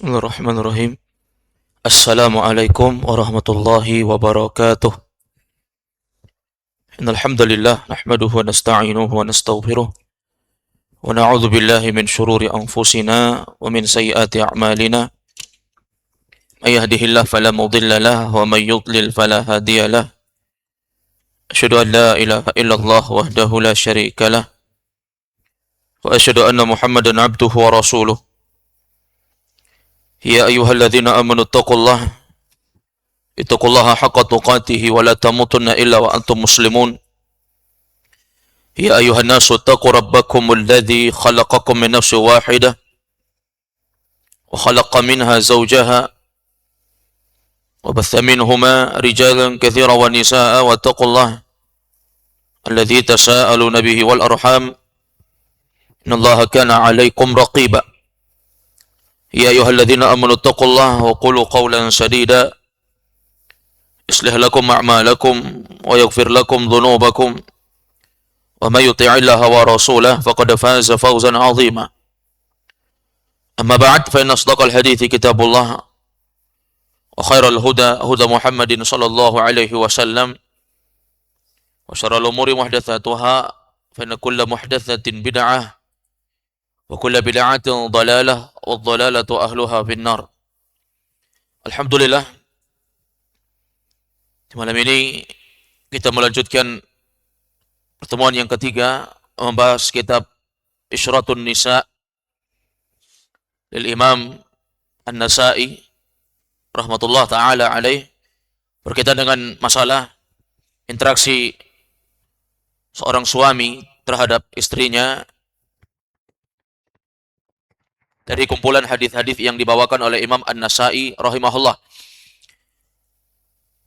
Bismillahirrahmanirrahim. Assalamualaikum warahmatullahi wabarakatuh. Innal hamdalillah nahmaduhu wa nasta'inuhu wa nastaghfiruh wa na'udzu billahi min shururi anfusina wa min sayyiati a'malina. May yahdihillahu fala mudilla lahu wa may yudlil fala hadiya lahu. Asyhadu an la ilaha illallah wahdahu la syarika lah wa asyhadu anna Muhammadan abduhu wa rasuluh. Ya ayyuhalladzina amanu taqullaha haqqa tuqatih wa la tamutunna illa wa antum muslimun. Ya ayyuhan nasu taqu rabbakumul ladzi khalaqakum min nafsin wahidah wa khalaqa minha zawjaha wa batha minhuma rijalan katsiran wa nisaa'a wa taqullaha alladzi tasaaluna bihi wal arham innallaha kana 'alaikum raqiba. Ya ayyuhalladzina amanu taqullaha wa qulu qawlan sadida yuslih lakum a'malakum wa yaghfir lakum dhunubakum wa may yuti'illaha wa rasulahu faqad faza fawzan 'azima. Amma ba'd, fa inna asdaqal hadithi kitabullah wa khairal huda huda Muhammadin sallallahu alaihi wasallam wa syarrul umuri muhdatsatuha fa inna kulla muhdatsatin bid'ah wa kulla bid'atin dhalalah wa dhalalatu ahluha finnar. Alhamdulillah, di malam ini kita melanjutkan pertemuan yang ketiga membahas kitab Isyratun Nisa lil Imam An-Nasa'i rahmatullah taala alaih, berkaitan dengan masalah interaksi seorang suami terhadap istrinya dari kumpulan hadis-hadis yang dibawakan oleh Imam An-Nasa'i rahimahullah.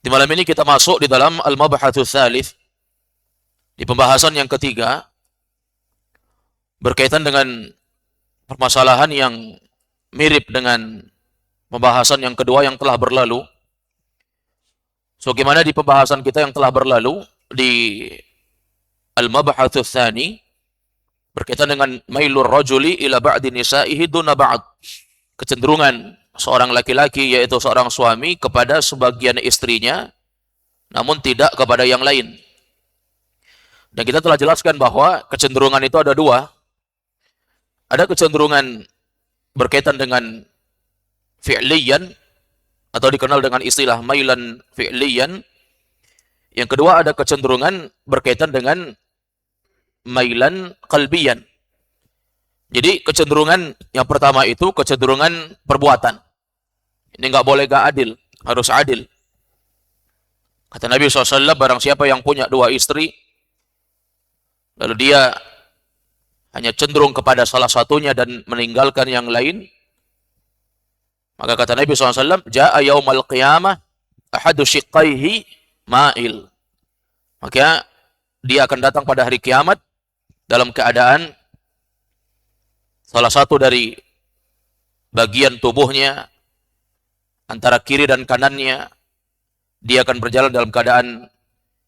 Di malam ini kita masuk di dalam Al-Mabhatsus Tsalits, di pembahasan yang ketiga, berkaitan dengan permasalahan yang mirip dengan pembahasan yang kedua yang telah berlalu. Sebagaimana di pembahasan kita yang telah berlalu di Al-Mabhatsus Tsani, berkaitan dengan mailur rajuli ila ba'di nisa'ihi duna ba'd, kecenderungan seorang laki-laki yaitu seorang suami kepada sebagian istrinya namun tidak kepada yang lain. Dan kita telah jelaskan bahwa kecenderungan itu ada dua. Ada kecenderungan berkaitan dengan fi'liyan atau dikenal dengan istilah mailan fi'liyan. Yang kedua ada kecenderungan berkaitan dengan mailan qalbiyan. Jadi kecenderungan yang pertama itu kecenderungan perbuatan. Ini nggak boleh nggak adil, harus adil. Kata Nabi SAW, barang siapa yang punya dua istri, lalu dia hanya cenderung kepada salah satunya dan meninggalkan yang lain, maka kata Nabi SAW, ja'a yaumal qiyamah ahadu shiqqaihi ma'il. Maka dia akan datang pada hari kiamat dalam keadaan salah satu dari bagian tubuhnya antara kiri dan kanannya dia akan berjalan dalam keadaan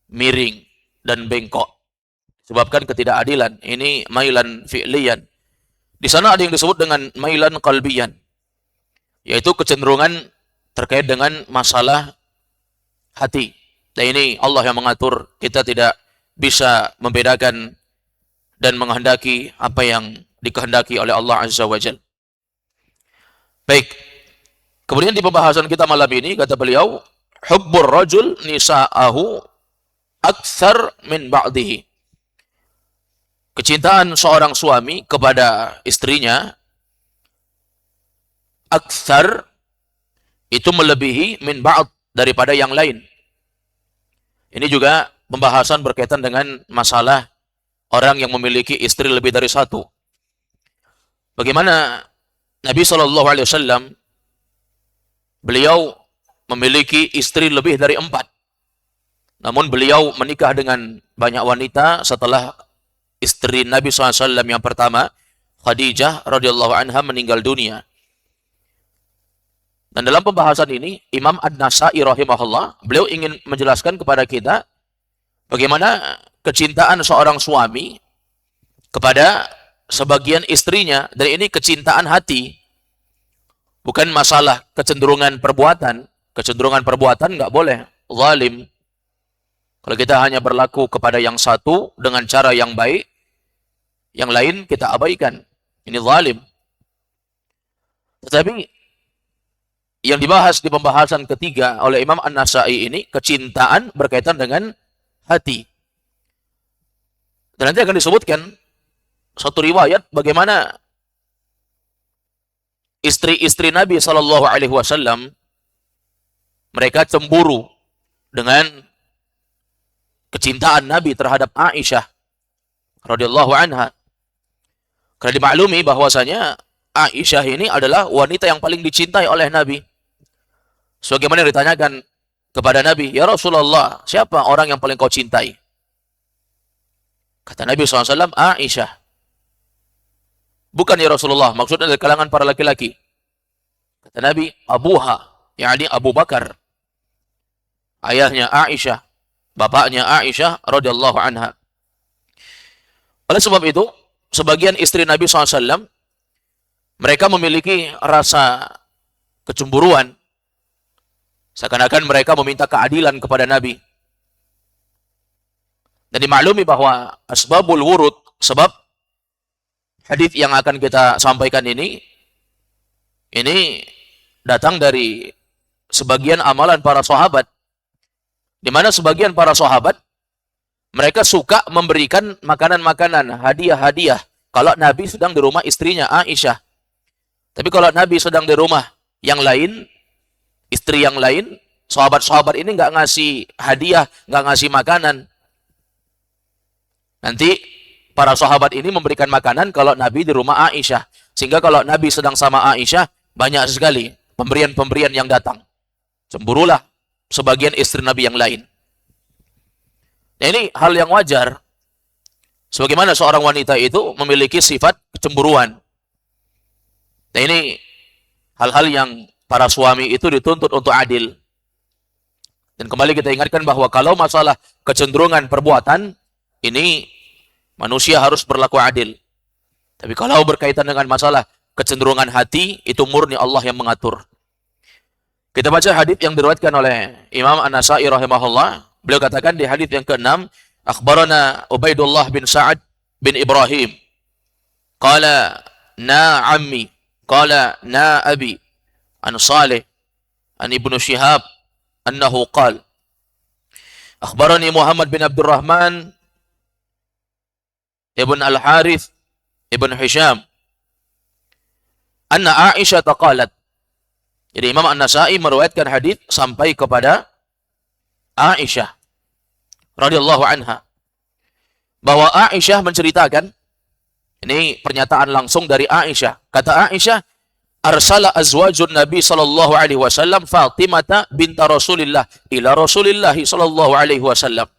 miring dan bengkok sebabkan ketidakadilan. Ini mailan fi'liyan. Di sana ada yang disebut dengan mailan qalbiyan, yaitu kecenderungan terkait dengan masalah hati. Dan ini Allah yang mengatur, kita tidak bisa membedakan dan menghendaki apa yang dikehendaki oleh Allah Azza wa Jalla. Baik. Kemudian di pembahasan kita malam ini kata beliau, hubbur rajul nisa'ahu aktsar min ba'dihi. Kecintaan seorang suami kepada istrinya aktsar itu melebihi min ba'd, daripada yang lain. Ini juga pembahasan berkaitan dengan masalah orang yang memiliki istri lebih dari satu. Bagaimana Nabi SAW, beliau memiliki istri lebih dari 4. Namun beliau menikah dengan banyak wanita setelah istri Nabi SAW yang pertama, Khadijah radhiyallahu anha, meninggal dunia. Dan dalam pembahasan ini, Imam An-Nasa'i rahimahullah, beliau ingin menjelaskan kepada kita bagaimana kecintaan seorang suami kepada sebagian istrinya, dan ini kecintaan hati. Bukan masalah kecenderungan perbuatan. Kecenderungan perbuatan nggak boleh. Zalim. Kalau kita hanya berlaku kepada yang satu dengan cara yang baik, yang lain kita abaikan. Ini zalim. Tetapi yang dibahas di pembahasan ketiga oleh Imam An-Nasa'i ini, kecintaan berkaitan dengan hati. Dan nanti akan disebutkan satu riwayat bagaimana istri-istri Nabi SAW mereka cemburu dengan kecintaan Nabi terhadap Aisyah radhiyallahu anha. Karena dimaklumi bahwasanya Aisyah ini adalah wanita yang paling dicintai oleh Nabi. Sebagaimana ditanyakan kepada Nabi, "Ya Rasulullah, siapa orang yang paling kau cintai?" Kata Nabi SAW, "Aisyah." "Bukan ya Rasulullah, maksudnya dari kalangan para laki-laki." Kata Nabi, "Abuha," yakni Abu Bakar. Ayahnya Aisyah, bapaknya Aisyah radhiyallahu anha. Oleh sebab itu, sebagian istri Nabi SAW, mereka memiliki rasa kecemburuan. Seakan-akan mereka meminta keadilan kepada Nabi. Dan dimaklumi bahwa asbabul wurud, sebab hadis yang akan kita sampaikan ini datang dari sebagian amalan para sahabat. Di mana sebagian para sahabat, mereka suka memberikan makanan-makanan, hadiah-hadiah, kalau Nabi sedang di rumah istrinya Aisyah. Tapi kalau Nabi sedang di rumah yang lain, istri yang lain, sahabat-sahabat ini nggak ngasih hadiah, nggak ngasih makanan. Nanti para sahabat ini memberikan makanan kalau Nabi di rumah Aisyah. Sehingga kalau Nabi sedang sama Aisyah, banyak sekali pemberian-pemberian yang datang. Cemburulah sebagian istri Nabi yang lain. Nah, ini hal yang wajar. Sebagaimana seorang wanita itu memiliki sifat kecemburuan. Nah, ini hal-hal yang para suami itu dituntut untuk adil. Dan kembali kita ingatkan bahwa kalau masalah kecenderungan perbuatan, ini manusia harus berlaku adil. Tapi kalau berkaitan dengan masalah kecenderungan hati, itu murni Allah yang mengatur. Kita baca hadis yang diriwayatkan oleh Imam An-Nasa'i rahimahullah. Beliau katakan di hadis yang ke-6, akhbarana Ubaidullah bin Sa'ad bin Ibrahim. Qala na ammi, qala na abi. An Salih, an Ibnu Syihab, annahu qal. Akhbarani Muhammad bin Abdurrahman ibn Al-Harith ibn Hisham anna Aisyah qalat. Jadi Imam An-Nasa'i meriwayatkan hadis sampai kepada Aisyah radhiyallahu anha, bahwa Aisyah menceritakan, ini pernyataan langsung dari Aisyah. Kata Aisyah, arsala azwajun Nabi sallallahu alaihi wasallam Fatimah binta Rasulillah ila Rasulillah sallallahu alaihi wasallam.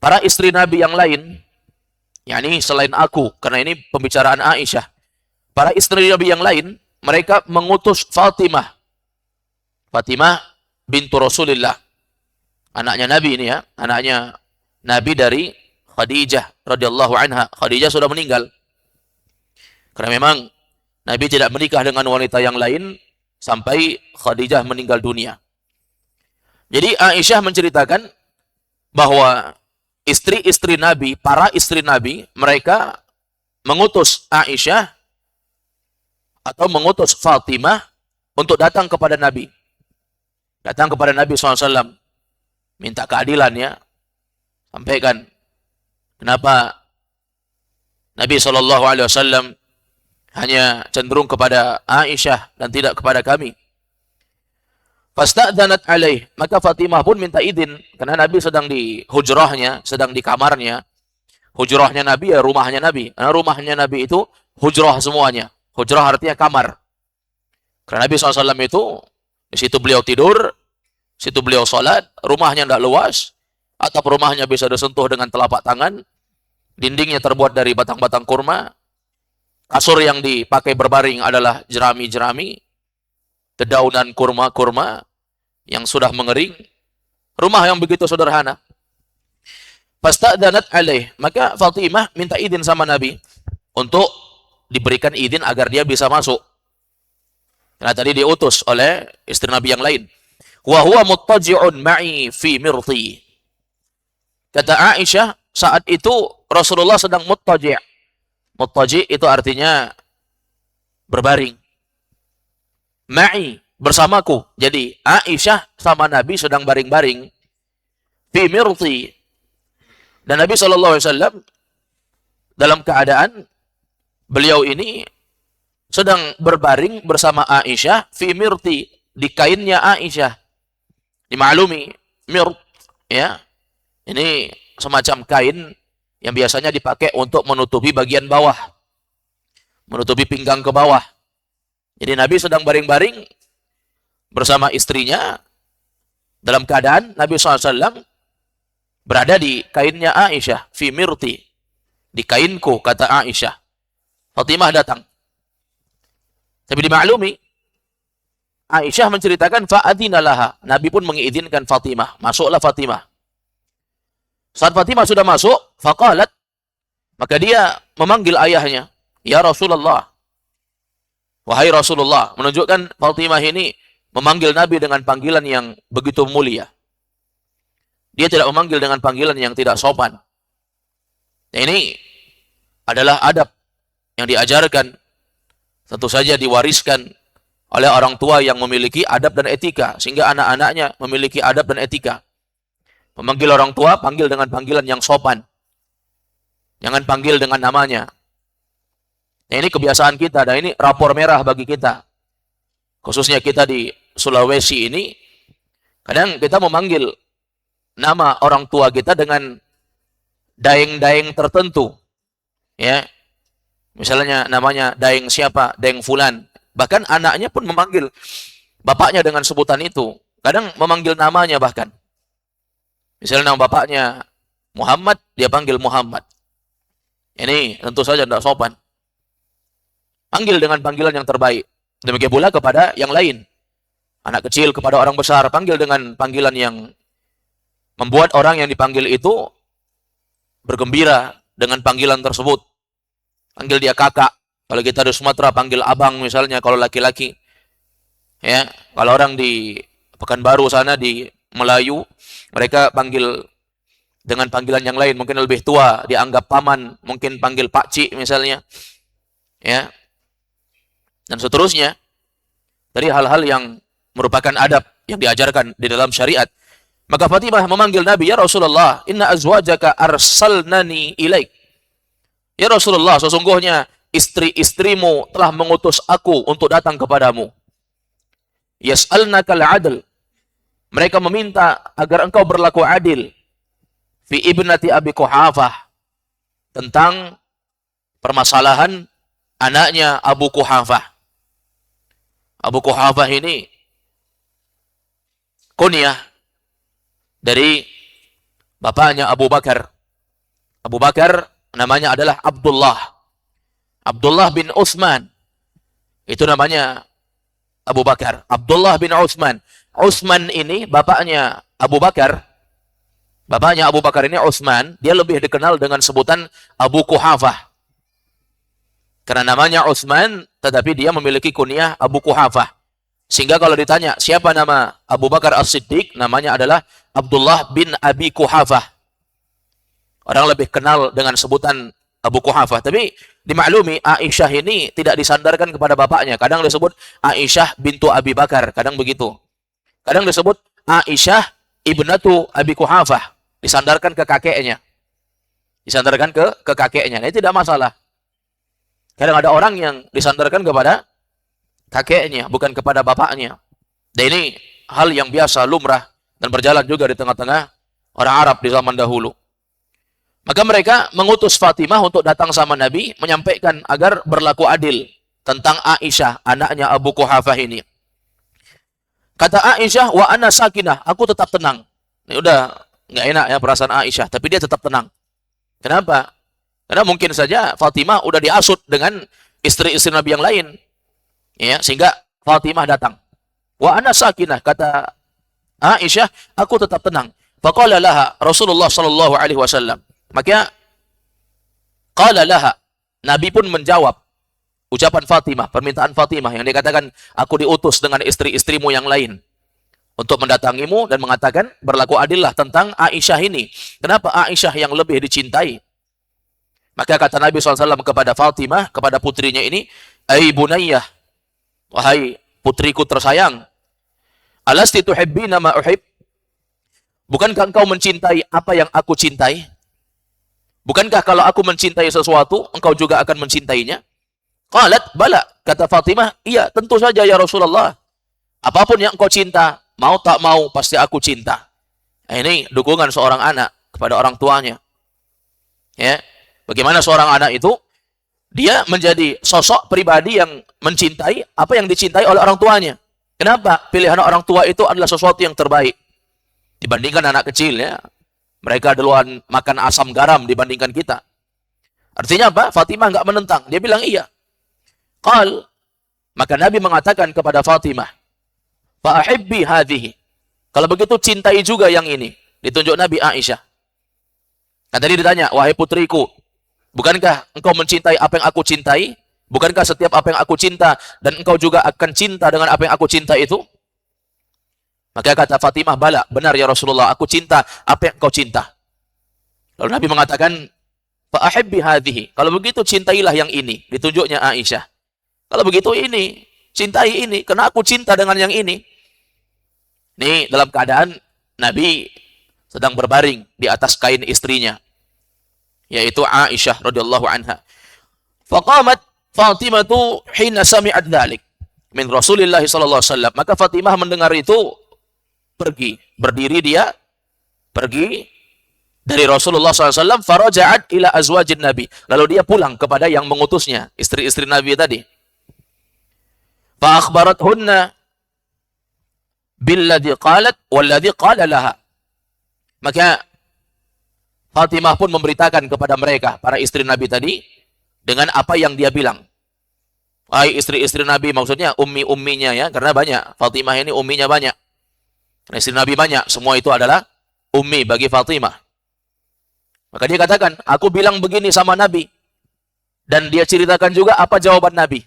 Para istri Nabi yang lain, yakni selain aku, karena ini pembicaraan Aisyah. Para istri Nabi yang lain, mereka mengutus Fatimah. Fatimah bintu Rasulillah. Anaknya Nabi ini ya, anaknya Nabi dari Khadijah radhiyallahu anha. Khadijah sudah meninggal. Karena memang Nabi tidak menikah dengan wanita yang lain sampai Khadijah meninggal dunia. Jadi Aisyah menceritakan bahwa istri-istri Nabi, para istri Nabi, mereka mengutus Aisyah atau mengutus Fatimah untuk datang kepada Nabi. Datang kepada Nabi SAW. Minta keadilan ya. Sampaikan kenapa Nabi SAW hanya cenderung kepada Aisyah dan tidak kepada kami. Fasta'dhanat alaih, maka Fatimah pun minta izin, karena Nabi sedang di hujrahnya, sedang di kamarnya. Hujrahnya Nabi ya rumahnya Nabi. Karena rumahnya Nabi itu hujrah semuanya. Hujrah artinya kamar. Karena Nabi SAW itu di situ beliau tidur, situ beliau sholat, rumahnya tidak luas, atap rumahnya bisa disentuh dengan telapak tangan, dindingnya terbuat dari batang-batang kurma, kasur yang dipakai berbaring adalah jerami-jerami, dedaunan kurma-kurma yang sudah mengering, rumah yang begitu sederhana. Fasta'dhanat alaih, maka Fatimah minta izin sama Nabi untuk diberikan izin agar dia bisa masuk. Karena tadi diutus oleh istri Nabi yang lain. Wa huwa muttaji'un ma'i fi mirti. Kata Aisyah, saat itu Rasulullah sedang muttaji'. Muttaji' itu artinya berbaring. Ma'i, bersamaku. Jadi Aisyah sama Nabi sedang baring-baring fi mirti. Dan Nabi SAW dalam keadaan beliau ini sedang berbaring bersama Aisyah fi mirti, di kainnya Aisyah. Dimaklumi, mirt ya. Ini semacam kain yang biasanya dipakai untuk menutupi bagian bawah. Menutupi pinggang ke bawah. Jadi Nabi sedang baring-baring bersama istrinya dalam keadaan Nabi SAW berada di kainnya Aisyah, fi mirti, di kainku, kata Aisyah. Fatimah datang. Tapi dimaklumi, Aisyah menceritakan fa'adina laha. Nabi pun mengizinkan Fatimah. Masuklah Fatimah. Saat Fatimah sudah masuk, faqalat, maka dia memanggil ayahnya, ya Rasulullah. Wahai Rasulullah, menunjukkan Fatimah ini memanggil Nabi dengan panggilan yang begitu mulia. Dia tidak memanggil dengan panggilan yang tidak sopan. Nah, ini adalah adab yang diajarkan, tentu saja diwariskan oleh orang tua yang memiliki adab dan etika, sehingga anak-anaknya memiliki adab dan etika. Memanggil orang tua, panggil dengan panggilan yang sopan. Jangan panggil dengan namanya. Nah, ini kebiasaan kita, dan ini rapor merah bagi kita. Khususnya kita di Sulawesi ini, kadang kita memanggil nama orang tua kita dengan daeng-daeng tertentu. Ya, misalnya namanya daeng siapa, daeng fulan. Bahkan anaknya pun memanggil bapaknya dengan sebutan itu. Kadang memanggil namanya bahkan. Misalnya nama bapaknya Muhammad, dia panggil Muhammad. Ini tentu saja tidak sopan. Panggil dengan panggilan yang terbaik. Demikian pula kepada yang lain. Anak kecil kepada orang besar, panggil dengan panggilan yang membuat orang yang dipanggil itu bergembira dengan panggilan tersebut. Panggil dia kakak. Kalau kita di Sumatera panggil abang misalnya, kalau laki-laki. Ya, kalau orang di Pekanbaru sana, di Melayu, mereka panggil dengan panggilan yang lain, mungkin lebih tua, dianggap paman, mungkin panggil pakcik misalnya. Ya. Dan seterusnya. Dari hal-hal yang merupakan adab yang diajarkan di dalam syariat. Maka Fatimah memanggil Nabi, ya Rasulullah, inna azwajaka arsalnani ilaik. Ya Rasulullah, sesungguhnya istri-istrimu telah mengutus aku untuk datang kepadamu. Yas'alnaka al-'adl. Mereka meminta agar engkau berlaku adil. Fi ibnati Abi Quhafah. Tentang permasalahan anaknya Abu Quhafah. Abu Quhafah ini kunyah dari bapaknya Abu Bakar. Abu Bakar namanya adalah Abdullah. Abdullah bin Utsman. Itu namanya Abu Bakar. Abdullah bin Utsman. Utsman ini bapaknya Abu Bakar. Bapaknya Abu Bakar ini Utsman, dia lebih dikenal dengan sebutan Abu Quhafah. Karena namanya Utsman, tetapi dia memiliki kunyah Abu Quhafah. Sehingga kalau ditanya, siapa nama Abu Bakar As-Siddiq? Namanya adalah Abdullah bin Abi Quhafah. Orang lebih kenal dengan sebutan Abu Quhafah. Tapi dimaklumi, Aisyah ini tidak disandarkan kepada bapaknya. Kadang disebut Aisyah bintu Abi Bakar. Kadang begitu. Kadang disebut Aisyah ibnatu Abi Quhafah. Disandarkan ke kakeknya. Disandarkan ke kakeknya. Nah, ini tidak masalah. Kadang ada orang yang disandarkan kepada kakeknya, bukan kepada bapaknya. Dan ini hal yang biasa, lumrah, dan berjalan juga di tengah-tengah orang Arab di zaman dahulu. Maka mereka mengutus Fatimah untuk datang sama Nabi, menyampaikan agar berlaku adil tentang Aisyah, anaknya Abu Quhafah ini. Kata Aisyah, wa ana sakinah, aku tetap tenang. Ini udah nggak enak ya perasaan Aisyah, tapi dia tetap tenang. Kenapa? Karena mungkin saja Fatimah udah diasut dengan istri-istri Nabi yang lain. Ya, sehingga Fatimah datang. Wa ana sakinah, kata Aisyah, aku tetap tenang. Faqala laha Rasulullah sallallahu alaihi wasallam. Maka qala laha, Nabi pun menjawab ucapan Fatimah, permintaan Fatimah yang dikatakan, aku diutus dengan istri-istrimu yang lain untuk mendatangimu dan mengatakan berlaku adillah tentang Aisyah ini. Kenapa Aisyah yang lebih dicintai? Maka kata Nabi SAW kepada Fatimah, kepada putrinya ini, Ai bunayyah, wahai putriku tersayang, alasti tuhibbina ma uhib? Bukankah engkau mencintai apa yang aku cintai? Bukankah kalau aku mencintai sesuatu, engkau juga akan mencintainya? Qalat, bala. Kata Fatimah, iya, tentu saja ya Rasulullah. Apapun yang engkau cinta, mau tak mau, pasti aku cinta. Ini dukungan seorang anak kepada orang tuanya. Ya, bagaimana seorang anak itu, dia menjadi sosok pribadi yang mencintai apa yang dicintai oleh orang tuanya. Kenapa? Pilihan orang tua itu adalah sesuatu yang terbaik dibandingkan anak kecil, ya. Mereka duluan makan asam garam dibandingkan kita. Artinya apa? Fatimah enggak menentang. Dia bilang iya. Qal, maka Nabi mengatakan kepada Fatimah, fa'ahibbi hadhihi. Kalau begitu cintai juga yang ini. Ditunjuk Nabi Aisyah. Kan tadi ditanya, wahai putriku, bukankah engkau mencintai apa yang aku cintai? Bukankah setiap apa yang aku cinta dan engkau juga akan cinta dengan apa yang aku cinta itu? Maka kata Fatimah, bala, benar ya Rasulullah, aku cinta apa yang engkau cinta. Lalu Nabi mengatakan, fa'ahibbi hadhihi. Kalau begitu cintailah yang ini. Ditunjuknya Aisyah. Kalau begitu ini, cintai ini, karena aku cinta dengan yang ini. Ini dalam keadaan Nabi sedang berbaring di atas kain istrinya, yaitu Aisyah radhiyallahu anha. Faqamat Fatimatu hina sami'at dzalik min Rasulillah sallallahu alaihi wasallam. Maka Fatimah mendengar itu, pergi, berdiri dia, pergi dari Rasulullah SAW, faraja'at ila azwajin Nabi. Lalu dia pulang kepada yang mengutusnya, istri-istri Nabi tadi. Fa akhbarathunna billadhi qalat walladhi qala laha. Maka Fatimah pun memberitakan kepada mereka, para istri Nabi tadi, dengan apa yang dia bilang. Wahai istri-istri Nabi, maksudnya ummi-umminya, ya, karena banyak. Fatimah ini umminya banyak. Karena istri Nabi banyak, semua itu adalah ummi bagi Fatimah. Maka dia katakan, aku bilang begini sama Nabi. Dan dia ceritakan juga apa jawaban Nabi.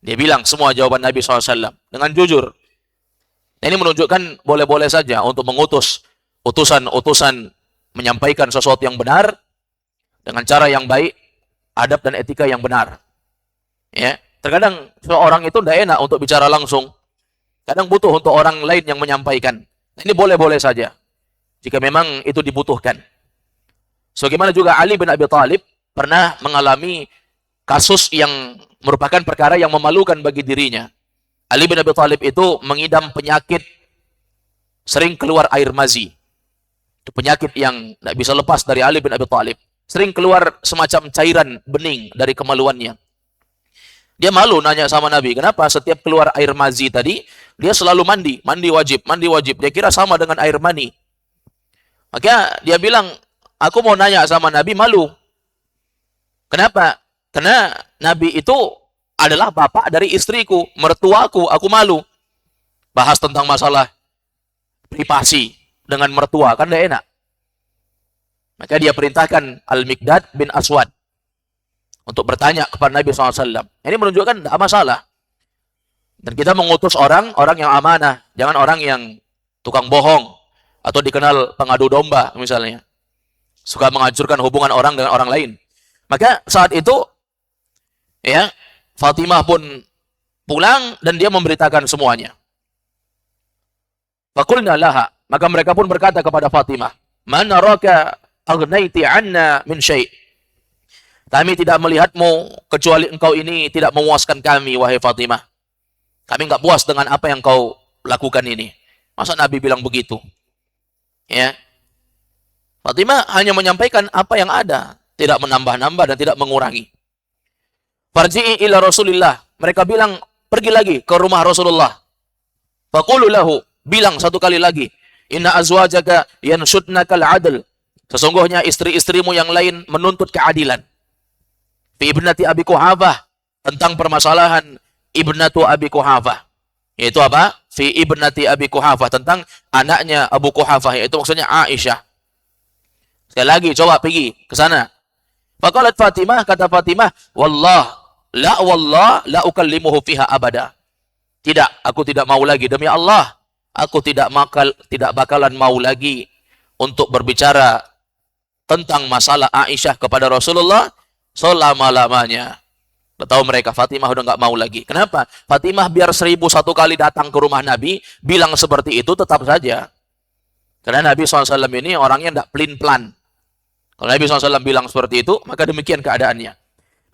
Dia bilang semua jawaban Nabi SAW dengan jujur. Ini menunjukkan boleh-boleh saja untuk mengutus utusan-utusan menyampaikan sesuatu yang benar dengan cara yang baik, adab dan etika yang benar. Ya, terkadang seorang itu tidak enak untuk bicara langsung. Kadang butuh untuk orang lain yang menyampaikan. Ini boleh-boleh saja jika memang itu dibutuhkan. Sebagaimana juga Ali bin Abi Thalib pernah mengalami kasus yang merupakan perkara yang memalukan bagi dirinya. Ali bin Abi Thalib itu mengidam penyakit sering keluar air mazi. Itu penyakit yang tidak bisa lepas dari Ali bin Abi Thalib. Sering keluar semacam cairan bening dari kemaluannya. Dia malu nanya sama Nabi, kenapa setiap keluar air mazi tadi, dia selalu mandi, mandi wajib. Dia kira sama dengan air mani. Maka dia bilang, aku mau nanya sama Nabi, malu. Kenapa? Karena Nabi itu adalah bapak dari istriku, mertuaku, aku malu. Bahas tentang masalah privasi dengan mertua, kan tidak enak. Maka dia perintahkan Al-Miqdad bin Aswad untuk bertanya kepada Nabi SAW. Ini menunjukkan tidak masalah. Dan kita mengutus orang yang amanah. Jangan orang yang tukang bohong. Atau dikenal pengadu domba misalnya. Suka menghancurkan hubungan orang dengan orang lain. Maka saat itu, ya, Fatimah pun pulang dan dia memberitakan semuanya. Faqulna laha. Maka mereka pun berkata kepada Fatimah, man naraka aghnaiti anna min syai'. Kami tidak melihatmu kecuali engkau ini tidak memuaskan kami, wahai Fatimah. Kami enggak puas dengan apa yang kau lakukan ini. Masa Nabi bilang begitu? Ya. Fatimah hanya menyampaikan apa yang ada, tidak menambah-nambah dan tidak mengurangi. Farji'i ila Rasulillah. Mereka bilang, pergi lagi ke rumah Rasulullah. Faqulu lahu, bilang satu kali lagi, inna azwajaka yanshudnakal adl. Sesungguhnya istri-istrimu yang lain menuntut keadilan. Fi ibnati Abi Quhafah, tentang permasalahan ibnatu Abi Quhafah. Yaitu apa? Fi ibnati Abi Quhafah, tentang anaknya Abu Quhafah, yaitu maksudnya Aisyah. Sekali lagi coba pergi ke sana. Faqalat Fatimah, kata Fatimah, wallah la wallah la ukallimuhu fiha abada. Tidak, aku tidak mau lagi, demi Allah, aku tidak bakalan mau lagi untuk berbicara tentang masalah Aisyah kepada Rasulullah selama-lamanya. Tahu mereka, Fatimah udah nggak mau lagi. Kenapa? Fatimah biar 1001 kali datang ke rumah Nabi, bilang seperti itu tetap saja. Karena Nabi SAW ini orangnya tidak pelin-pelan. Kalau Nabi SAW bilang seperti itu, maka demikian keadaannya.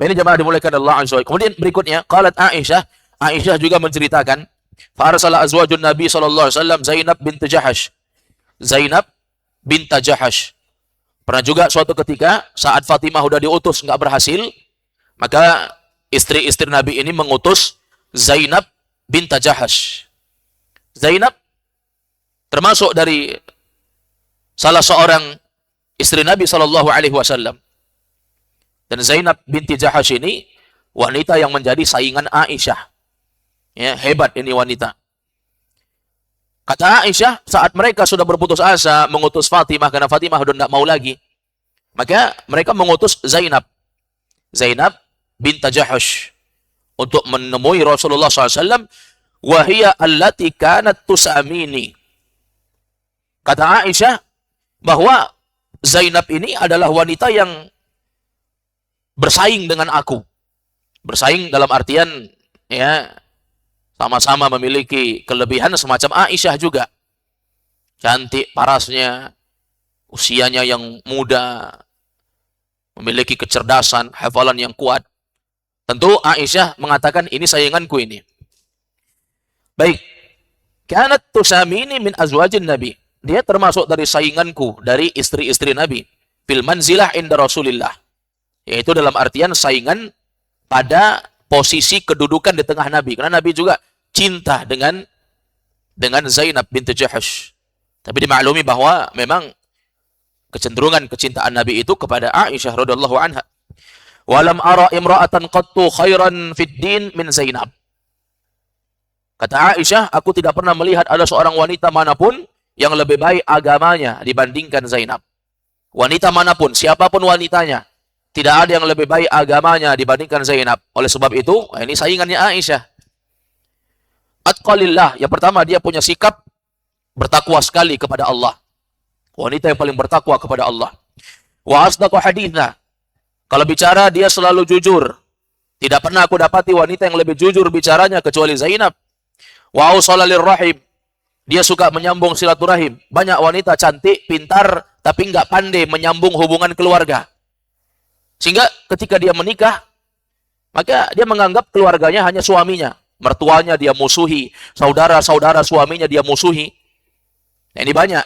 Ini jemaah dimuliakan Allah Azza wa Jalla. Kemudian berikutnya, qalat Aisyah, Aisyah juga menceritakan, fa'arsala azwajun Nabi SAW Zainab bint Jahash. Zainab bint Jahash. Pernah juga suatu ketika, saat Fatimah sudah diutus, nggak berhasil, maka istri-istri Nabi ini mengutus Zainab bint Jahash. Zainab termasuk dari salah seorang istri Nabi SAW. Dan Zainab binti Jahash ini wanita yang menjadi saingan Aisyah. Ya, hebat ini wanita. Kata Aisyah, saat mereka sudah berputus asa mengutus Fatimah karena Fatimah sudah tidak mau lagi, maka mereka mengutus Zainab. Zainab bint Jahash untuk menemui Rasulullah SAW. Wahia allati kanat tusamini. Kata Aisyah bahwa Zainab ini adalah wanita yang bersaing dengan aku. Bersaing dalam artian ya sama-sama memiliki kelebihan semacam Aisyah juga. Cantik, parasnya, usianya yang muda, memiliki kecerdasan, hafalan yang kuat. Tentu Aisyah mengatakan ini sainganku ini. Baik. Kanat tusamini min azwajin Nabi. Dia termasuk dari sainganku, dari istri-istri Nabi. Fil manzilah inda Rasulillah. Yaitu dalam artian saingan pada posisi kedudukan di tengah Nabi. Karena Nabi juga cinta dengan Zainab binti Jahash. Tapi dimaklumi bahwa memang kecenderungan kecintaan Nabi itu kepada Aisyah radhiyallahu anha. Walam ara imra'atan qattu khairan fid din min Zainab. Kata Aisyah, aku tidak pernah melihat ada seorang wanita manapun yang lebih baik agamanya dibandingkan Zainab. Wanita manapun, siapapun wanitanya, tidak ada yang lebih baik agamanya dibandingkan Zainab. Oleh sebab itu, ini saingannya Aisyah. Atqalillah, yang pertama dia punya sikap bertakwa sekali kepada Allah. Wanita yang paling bertakwa kepada Allah. Wa asdaqu haditha. Kalau bicara dia selalu jujur. Tidak pernah aku dapati wanita yang lebih jujur bicaranya kecuali Zainab. Wa awsala lirrahim. Dia suka menyambung silaturahim. Banyak wanita cantik, pintar, tapi nggak pandai menyambung hubungan keluarga. Sehingga ketika dia menikah, maka dia menganggap keluarganya hanya suaminya. Mertuanya dia musuhi, saudara-saudara suaminya dia musuhi. Nah, ini banyak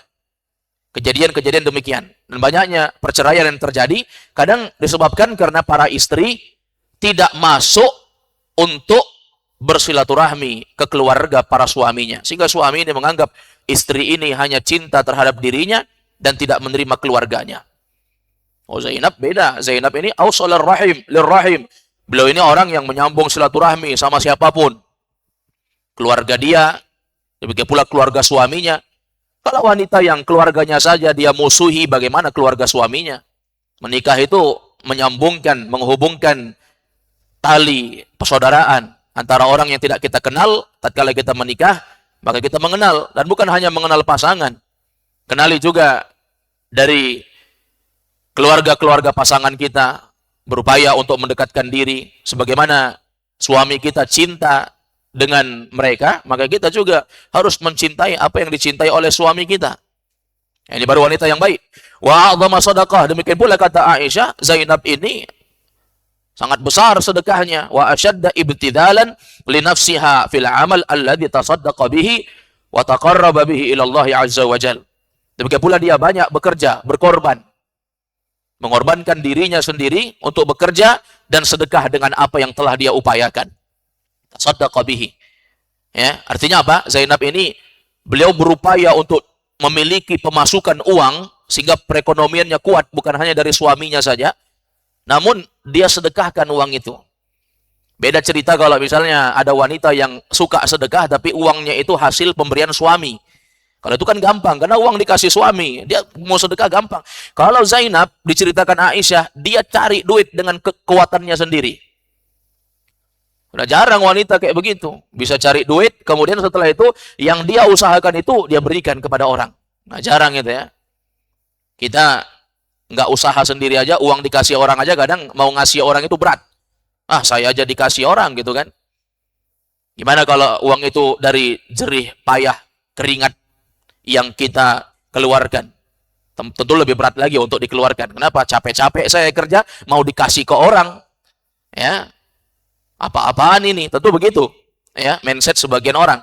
kejadian-kejadian demikian. Dan banyaknya perceraian yang terjadi, kadang disebabkan karena para istri tidak masuk untuk bersilaturahmi ke keluarga para suaminya. Sehingga suami ini menganggap istri ini hanya cinta terhadap dirinya dan tidak menerima keluarganya. Oh, Zainab beda. Zainab ini awsalar rahim lirrahim. Beliau ini orang yang menyambung silaturahmi sama siapapun. Keluarga dia, demikian pula keluarga suaminya. Kalau wanita yang keluarganya saja dia musuhi, bagaimana keluarga suaminya? Menikah itu menyambungkan, menghubungkan tali persaudaraan antara orang yang tidak kita kenal. Tatkala kita menikah, maka kita mengenal. Dan bukan hanya mengenal pasangan. Kenali juga dari keluarga-keluarga pasangan kita, berupaya untuk mendekatkan diri. Sebagaimana suami kita cinta dengan mereka, maka kita juga harus mencintai apa yang dicintai oleh suami kita. Ini baru wanita yang baik. Wa a'dhama sadaqah. Demikian pula kata Aisyah, Zainab ini sangat besar sedekahnya. Wa ashadda ibtidalan li nafsiha fil amal alladhi tasaddaqa bihi wa taqarraba bihi ila Allah azza wa jalla. Demikian pula dia banyak bekerja, berkorban. Mengorbankan dirinya sendiri untuk bekerja dan sedekah dengan apa yang telah dia upayakan. Tasaddaqa bihi. Ya, artinya apa? Zainab ini beliau berupaya untuk memiliki pemasukan uang sehingga perekonomiannya kuat, bukan hanya dari suaminya saja, namun dia sedekahkan uang itu. Beda cerita kalau misalnya ada wanita yang suka sedekah tapi uangnya itu hasil pemberian suami. Kalau itu kan gampang, karena uang dikasih suami, dia mau sedekah gampang. Kalau Zainab, diceritakan Aisyah, dia cari duit dengan kekuatannya sendiri. Udah jarang wanita kayak begitu. Bisa cari duit, kemudian setelah itu yang dia usahakan itu dia berikan kepada orang. Nah, jarang itu ya. Kita nggak usaha sendiri aja, uang dikasih orang aja kadang mau ngasih orang itu berat. Ah, saya aja dikasih orang gitu kan. Gimana kalau uang itu dari jerih, payah, keringat yang kita keluarkan? Tentu lebih berat lagi untuk dikeluarkan. Kenapa? Capek-capek saya kerja, mau dikasih ke orang. Ya, apa-apaan ini? Tentu begitu. Ya, mindset sebagian orang.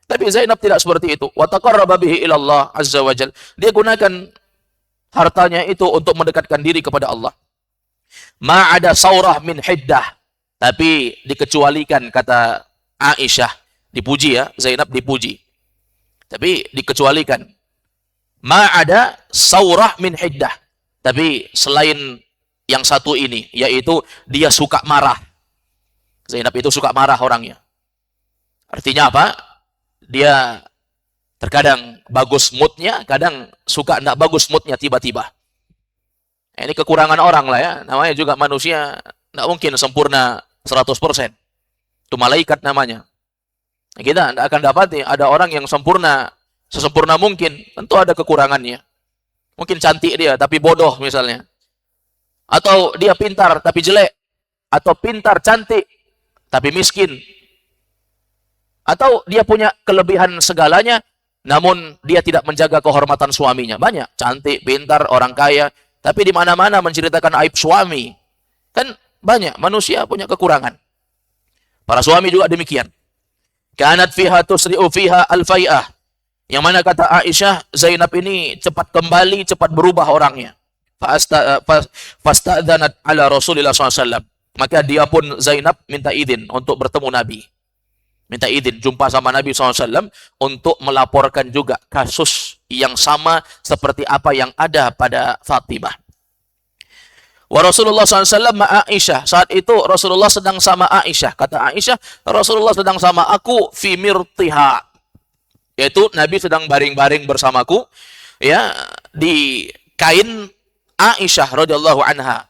Tapi Zainab tidak seperti itu. Wa taqarraba bihi ila Allah azza wa jalla. Dia gunakan hartanya itu untuk mendekatkan diri kepada Allah. Ma ada saurah min hiddah. Tapi dikecualikan, kata Aisyah. Dipuji ya, Zainab dipuji. Tapi dikecualikan. Ma ada saurah min hiddah. Tapi selain yang satu ini, yaitu dia suka marah. Zainab itu suka marah orangnya. Artinya apa? Dia terkadang bagus moodnya, kadang suka tidak bagus moodnya tiba-tiba. Ini kekurangan orang lah ya. Namanya juga manusia, tidak mungkin sempurna 100%. Itu malaikat namanya. Nah, kita tidak akan dapati ada orang yang sempurna, sesempurna mungkin. Tentu ada kekurangannya. Mungkin cantik dia, tapi bodoh misalnya. Atau dia pintar, tapi jelek. Atau pintar, cantik, tapi miskin. Atau dia punya kelebihan segalanya, namun dia tidak menjaga kehormatan suaminya. Banyak, cantik, pintar, orang kaya, tapi di mana-mana menceritakan aib suami. Kan banyak, manusia punya kekurangan. Para suami juga demikian. Kanat fiha tusri'u fiha al-fai'ah. Yang mana kata Aisyah, Zainab ini cepat kembali, cepat berubah orangnya. Fasta'dhanat ala Rasulillah SAW. Maka dia pun, Zainab, minta izin untuk bertemu Nabi. Minta izin jumpa sama Nabi SAW untuk melaporkan juga kasus yang sama seperti apa yang ada pada Fatimah. Wa Rasulullah SAW ma Aisyah. Saat itu Rasulullah sedang sama Aisyah. Kata Aisyah, Rasulullah sedang sama aku fi mirtiha. Yaitu Nabi sedang baring-baring bersamaku ya di kain Aisyah radhiyallahu anha.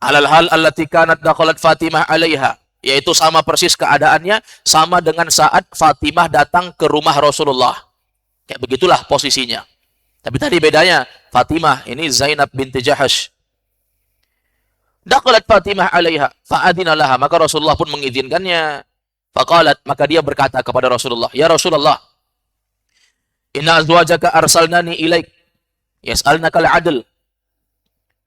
Alal hal allati kanat dakhalat Fatimah 'alaiha. Yaitu sama persis keadaannya sama dengan saat Fatimah datang ke rumah Rasulullah. Kayak begitulah posisinya. Tapi tadi bedanya, Fatimah ini Zainab binti Jahash. Dakhalat Fatimah 'alaiha fa'adina laha, maka Rasulullah pun mengizinkannya. Faqalat, maka dia berkata kepada Rasulullah, "Ya Rasulullah, inna azwajaka arsalnani ilaik yas'alnaka al-'adl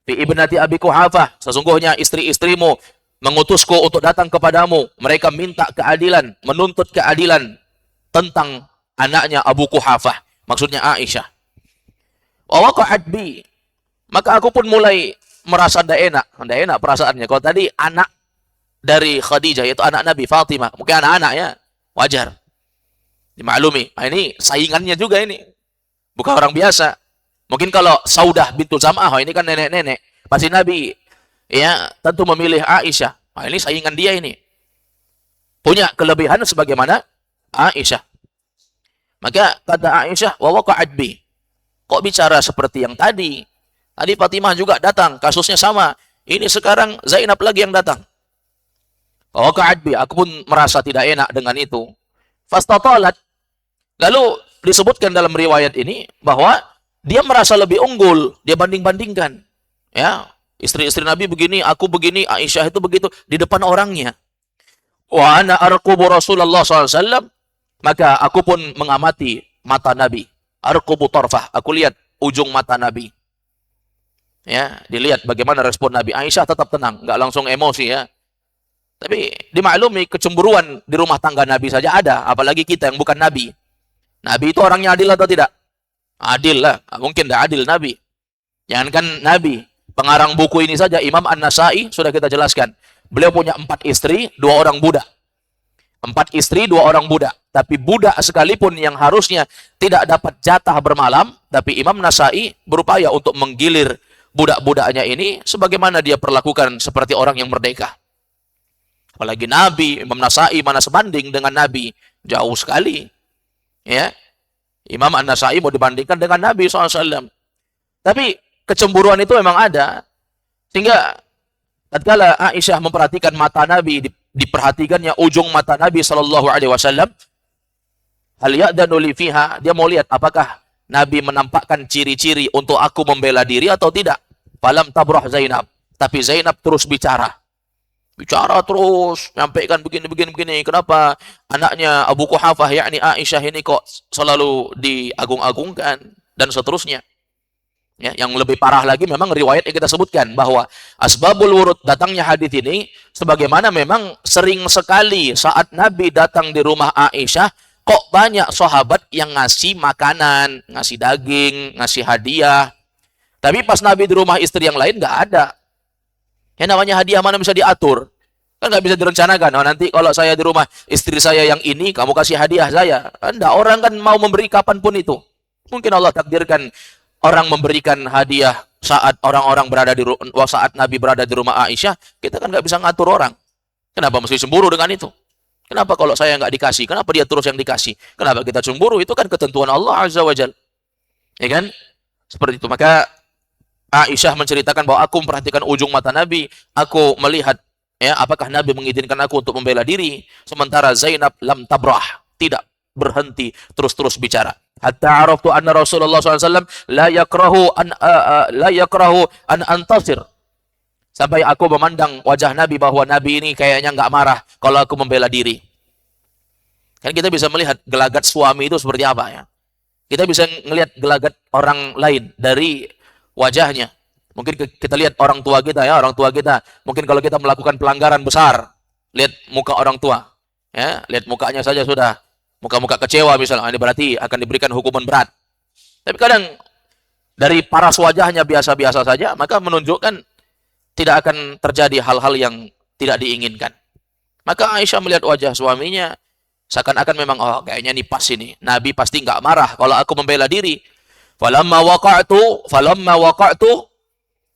fi ibnati Abi Quhafah." Sesungguhnya istri-istrimu mengutusku untuk datang kepadamu. Mereka minta keadilan, menuntut keadilan tentang anaknya Abu Quhafah. Maksudnya Aisyah. Wa waqa'at bi. Maka aku pun mulai merasa tidak enak. Tidak enak perasaannya. Kalau tadi anak dari Khadijah, yaitu anak Nabi Fatimah. Mungkin anak-anak ya. Wajar. Dimaklumi. Nah, ini saingannya juga ini. Bukan orang biasa. Mungkin kalau Saudah bintu Zam'ah, ini kan nenek-nenek. Pasti Nabi ya tentu memilih Aisyah. Nah, ini saingan dia ini. Punya kelebihan sebagaimana Aisyah. Maka kata Aisyah, wa waqa'at bi. Kok bicara seperti yang tadi? Tadi Fatimah juga datang, kasusnya sama. Ini sekarang Zainab lagi yang datang. Wa waqa'at bi. Aku pun merasa tidak enak dengan itu. Fastatalat. Lalu disebutkan dalam riwayat ini bahwa dia merasa lebih unggul, dia banding-bandingkan. Ya, istri-istri Nabi begini, aku begini, Aisyah itu begitu di depan orangnya. Wa ana arqubu Rasulullah SAW. Maka aku pun mengamati mata Nabi. Arqubu tarfah. Aku lihat ujung mata Nabi. Ya, dilihat bagaimana respon Nabi. Aisyah tetap tenang, nggak langsung emosi ya. Tapi dimaklumi kecemburuan di rumah tangga Nabi saja ada, apalagi kita yang bukan Nabi. Nabi itu orangnya adil atau tidak? Adil lah, mungkin tidak adil Nabi. Jangankan Nabi, pengarang buku ini saja, Imam An-Nasai, sudah kita jelaskan. Beliau punya 4 istri, 2 orang budak. 4 istri, 2 orang budak. Tapi budak sekalipun yang harusnya tidak dapat jatah bermalam, tapi Imam Nasai berupaya untuk menggilir budak-budaknya ini, sebagaimana dia perlakukan seperti orang yang merdeka. Apalagi Nabi, Imam Nasai mana sebanding dengan Nabi? Jauh sekali. Ya, Imam An-Nasai mau dibandingkan dengan Nabi SAW. Tapi kecemburuan itu memang ada. Sehingga tatkala Aisyah memperhatikan mata Nabi diperhatikannya ujung mata Nabi Shallallahu Alaihi Wasallam. Hal ya'danu li fiha, dia mau lihat apakah Nabi menampakkan ciri-ciri untuk aku membela diri atau tidak. Falam tabrah Zainab, tapi Zainab terus bicara terus, nyampaikan begini. Kenapa anaknya Abu Quhafah, yakni Aisyah ini kok selalu diagung-agungkan dan seterusnya. Ya, yang lebih parah lagi memang riwayat yang kita sebutkan bahwa asbabul wurud datangnya hadis ini sebagaimana memang sering sekali saat Nabi datang di rumah Aisyah kok banyak sahabat yang ngasih makanan, ngasih daging, ngasih hadiah. Tapi pas Nabi di rumah istri yang lain nggak ada. Yang namanya hadiah mana bisa diatur? Kan nggak bisa direncanakan. Oh, nanti kalau saya di rumah istri saya yang ini, kamu kasih hadiah saya. Enggak, orang kan mau memberi kapanpun itu. Mungkin Allah takdirkan orang memberikan hadiah saat orang-orang berada di saat Nabi berada di rumah Aisyah, kita kan nggak bisa ngatur orang. Kenapa mesti cemburu dengan itu? Kenapa kalau saya nggak dikasih? Kenapa dia terus yang dikasih? Kenapa kita cemburu? Itu kan ketentuan Allah Azza wa Jalla. Ya kan? Seperti itu. Maka Aisyah menceritakan bahwa aku memperhatikan ujung mata Nabi, aku melihat ya apakah Nabi mengizinkan aku untuk membela diri, sementara Zainab lam tabrah, tidak berhenti terus bicara. Hatta araftu anna Rasulullah SAW la yakrahu an antasir. Sampai aku memandang wajah Nabi bahwa Nabi ini kayaknya nggak marah kalau aku membela diri. Kan kita bisa melihat gelagat suami itu seperti apa ya. Kita bisa melihat gelagat orang lain dari wajahnya. Mungkin kita lihat orang tua kita ya, mungkin kalau kita melakukan pelanggaran besar, lihat muka orang tua. Ya, lihat mukanya saja sudah muka-muka kecewa misalnya, ini berarti akan diberikan hukuman berat. Tapi kadang dari paras wajahnya biasa-biasa saja, maka menunjukkan tidak akan terjadi hal-hal yang tidak diinginkan. Maka Aisyah melihat wajah suaminya, seakan-akan memang, oh kayaknya ini pas ini. Nabi pasti nggak marah kalau aku membela diri. Falamma waqa'tu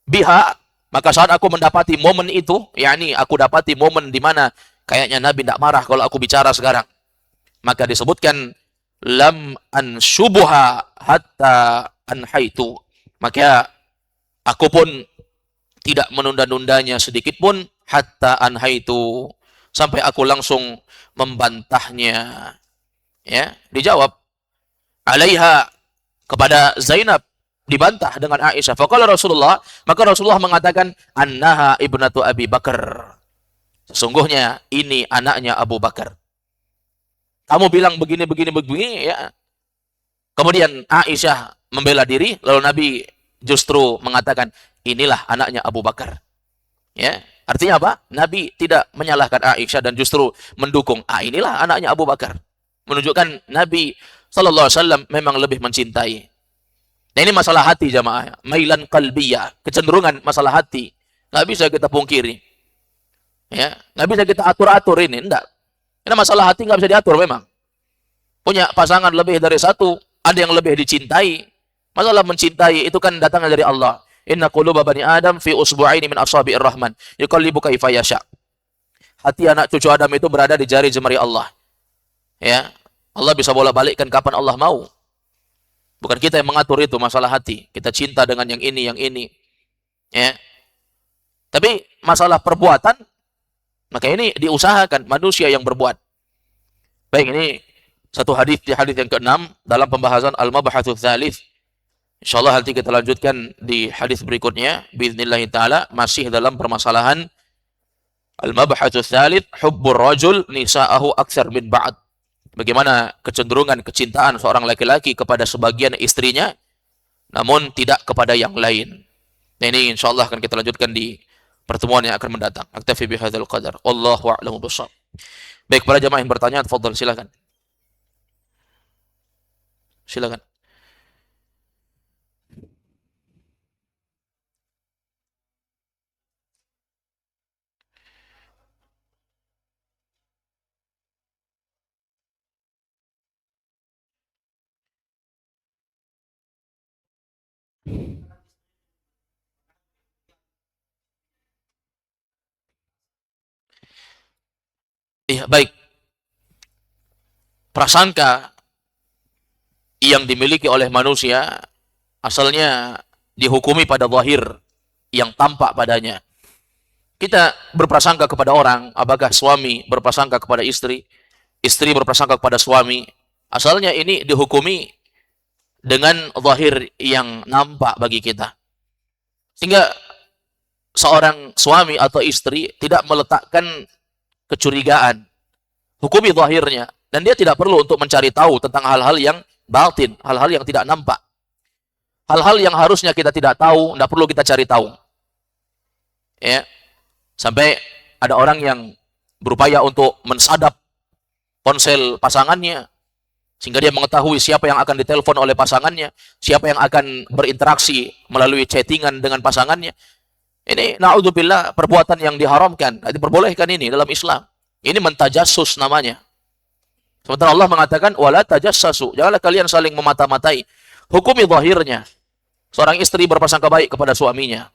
biha, maka saat aku mendapati momen itu, yakni aku dapati momen di mana kayaknya Nabi tidak marah kalau aku bicara sekarang. Maka disebutkan lam ansyubuha hatta anhaitu. Maka aku pun tidak menunda-nundanya sedikit pun hatta anhaitu, sampai aku langsung membantahnya. Ya, dijawab alaiha, kepada Zainab dibantah dengan Aisyah. Faqala Rasulullah, maka Rasulullah mengatakan annaha ibnatu Abi Bakar. Sesungguhnya ini anaknya Abu Bakar. Kamu bilang begini ya. Kemudian Aisyah membela diri, lalu Nabi justru mengatakan inilah anaknya Abu Bakar. Ya, artinya apa? Nabi tidak menyalahkan Aisyah dan justru mendukung. Inilah anaknya Abu Bakar. Menunjukkan Nabi sallallahu alaihi wasallam memang lebih mencintai. Nah, ini masalah hati jamaah, mailan qalbiyah, kecenderungan masalah hati. Nggak bisa kita pungkiri. Ya, nggak bisa kita atur-atur ini, enggak. Karena masalah hati nggak bisa diatur memang. Punya pasangan lebih dari satu, ada yang lebih dicintai. Masalah mencintai itu kan datangnya dari Allah. Inna quluba bani Adam fi usbu'aini min asabi'ir rahman, yuqallibu kaifa yasha. Hati anak cucu Adam itu berada di jari jemari Allah. Ya, Allah bisa bolak-balikkan kapan Allah mau. Bukan kita yang mengatur itu masalah hati. Kita cinta dengan yang ini. Ya. Tapi masalah perbuatan, maka ini diusahakan manusia yang berbuat. Baik, ini satu hadis di hadis yang ke-6 dalam pembahasan al-mabhatsu tsalits. Insyaallah nanti kita lanjutkan di hadis berikutnya biiznillah taala, masih dalam permasalahan al-mabhatsu tsalits, hubbur rajul nisa'ahu aktsar min ba'd. Bagaimana kecenderungan kecintaan seorang laki-laki kepada sebagian istrinya, namun tidak kepada yang lain. Nah, ini insyaallah akan kita lanjutkan di pertemuan yang akan mendatang. Aktafi bihadzal qadar. Wallahu a'lamu bishawab. Baik, para jamaah yang bertanya, tafadhal, silakan. Silakan. Iya, baik. Prasangka yang dimiliki oleh manusia asalnya dihukumi pada zahir yang tampak padanya. Kita berprasangka kepada orang, apakah suami berprasangka kepada istri, istri berprasangka kepada suami, asalnya ini dihukumi dengan zahir yang nampak bagi kita. Sehingga seorang suami atau istri tidak meletakkan kecurigaan, hukumi zahirnya, dan dia tidak perlu untuk mencari tahu tentang hal-hal yang batin, hal-hal yang tidak nampak. Hal-hal yang harusnya kita tidak tahu, tidak perlu kita cari tahu. Ya. Sampai ada orang yang berupaya untuk mensadap ponsel pasangannya, sehingga dia mengetahui siapa yang akan ditelepon oleh pasangannya, siapa yang akan berinteraksi melalui chattingan dengan pasangannya. Ini na'udzubillah perbuatan yang diharamkan. Diperbolehkan ini dalam Islam. Ini mentajassus namanya. Sementara Allah mengatakan wala tajassasu, janganlah kalian saling memata-matai. Hukumi zahirnya. Seorang istri berprasangka baik kepada suaminya.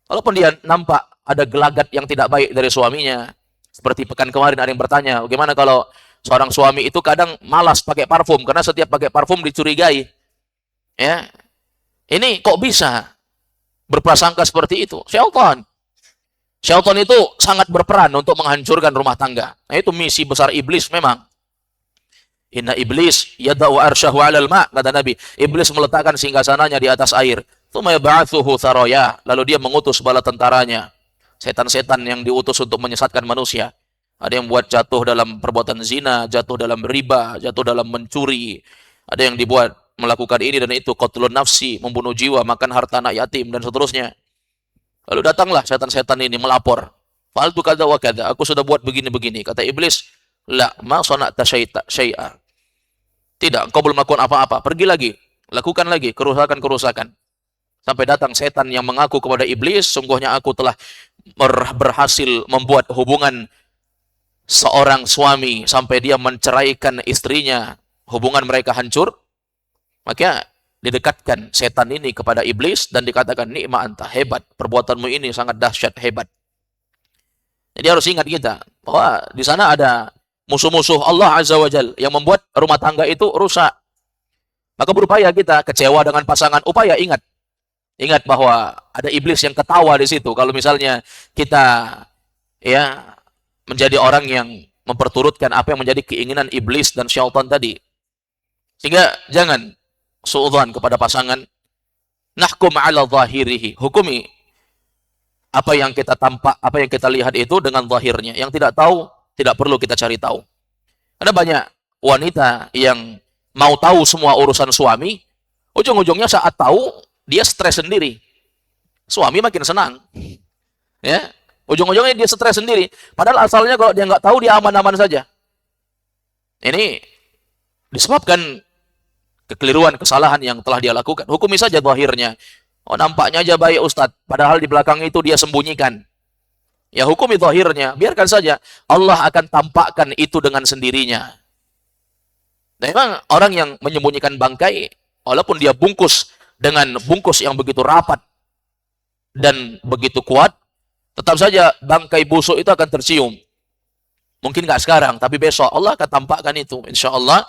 Walaupun dia nampak ada gelagat yang tidak baik dari suaminya. Seperti pekan kemarin ada yang bertanya, bagaimana kalau seorang suami itu kadang malas pakai parfum karena setiap pakai parfum dicurigai. Ya. Ini kok bisa berprasangka seperti itu? Syaitan. Syaitan itu sangat berperan untuk menghancurkan rumah tangga. Nah, itu misi besar iblis memang. Inna iblis yada'u arsyahu 'alal ma', kata Nabi. Iblis meletakkan singgasananya di atas air. Tsumma yab'atsuhu saraya, lalu dia mengutus bala tentaranya. Setan-setan yang diutus untuk menyesatkan manusia. Ada yang buat jatuh dalam perbuatan zina, jatuh dalam riba, jatuh dalam mencuri. Ada yang dibuat melakukan ini dan itu, qatlun nafsi, membunuh jiwa, makan harta anak yatim, dan seterusnya. Lalu datanglah setan-setan ini melapor. Fa'altu kadza wa kadza, aku sudah buat begini-begini. Kata iblis, la ma sana'ta syai'a. Tidak, engkau belum melakukan apa-apa. Pergi lagi, lakukan lagi kerusakan-kerusakan. Sampai datang setan yang mengaku kepada iblis, sungguhnya aku telah berhasil membuat hubungan seorang suami sampai dia menceraikan istrinya, hubungan mereka hancur. Maka didekatkan setan ini kepada iblis dan dikatakan, nikma anta, hebat, perbuatanmu ini sangat dahsyat, hebat. Jadi harus ingat kita bahwa di sana ada musuh-musuh Allah Azza wa Jalla yang membuat rumah tangga itu rusak. Maka berupaya kita kecewa dengan pasangan, upaya ingat bahwa ada iblis yang ketawa di situ kalau misalnya kita ya menjadi orang yang memperturutkan apa yang menjadi keinginan iblis dan syaitan tadi. Sehingga jangan suudzon kepada pasangan. Nahkum 'ala zahirihi, hukumi apa yang kita tampak, apa yang kita lihat itu dengan zahirnya. Yang tidak tahu tidak perlu kita cari tahu. Ada banyak wanita yang mau tahu semua urusan suami, ujung-ujungnya saat tahu dia stres sendiri. Suami makin senang. Ya, ujung-ujungnya dia stres sendiri. Padahal asalnya kalau dia nggak tahu dia aman-aman saja. Ini disebabkan kekeliruan, kesalahan yang telah dia lakukan. Hukumi saja zahirnya. Oh, nampaknya aja baik Ustadz, padahal di belakang itu dia sembunyikan. Ya, hukumi zahirnya, biarkan saja. Allah akan tampakkan itu dengan sendirinya. Dan memang orang yang menyembunyikan bangkai, walaupun dia bungkus dengan bungkus yang begitu rapat dan begitu kuat, tetap saja bangkai busuk itu akan tercium. Mungkin nggak sekarang, tapi besok Allah akan tampakkan itu, insya Allah.